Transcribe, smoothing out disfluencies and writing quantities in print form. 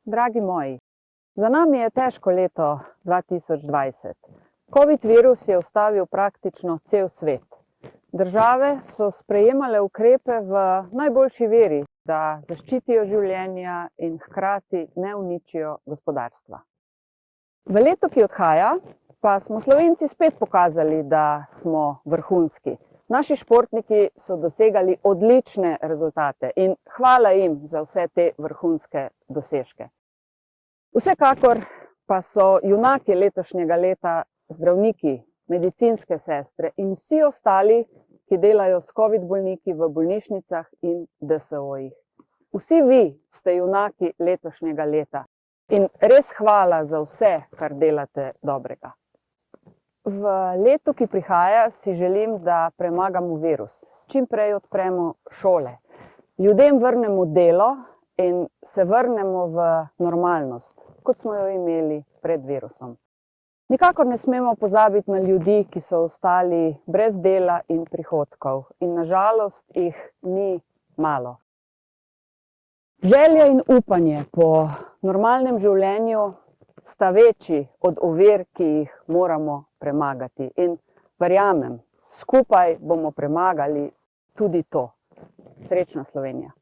Dragi moji, za nami je težko leto 2020. Covid virus je ustavil praktično cel svet. Države so sprejemale ukrepe v najboljši veri, da zaščitijo življenja in hkrati ne uničijo gospodarstva. V letu, ki odhaja, pa smo Slovenci spet pokazali, da smo vrhunski. Naši športniki so dosegali odlične rezultate in hvala jim za vse te vrhunske dosežke. Vsekakor pa so junaki letošnjega leta zdravniki, medicinske sestre in vsi ostali, ki delajo s COVID bolniki v bolnišnicah in DSO-jih. Vsi vi ste junaki letošnjega leta in res hvala za vse, kar delate dobrega. V letu, ki prihaja, si želim, da premagamo virus. Čim prej odpremo šole, ljudem vrnemo delo in se vrnemo v normalnost, kot smo jo imeli pred virusom. Nikakor ne smemo pozabiti na ljudi, ki so ostali brez dela in prihodkov in na žalost jih ni malo. Želja in upanje po normalnem življenju sta večji od ovir, ki jih moramo premagati. In verjamem, skupaj bomo premagali tudi to. Srečno Slovenija!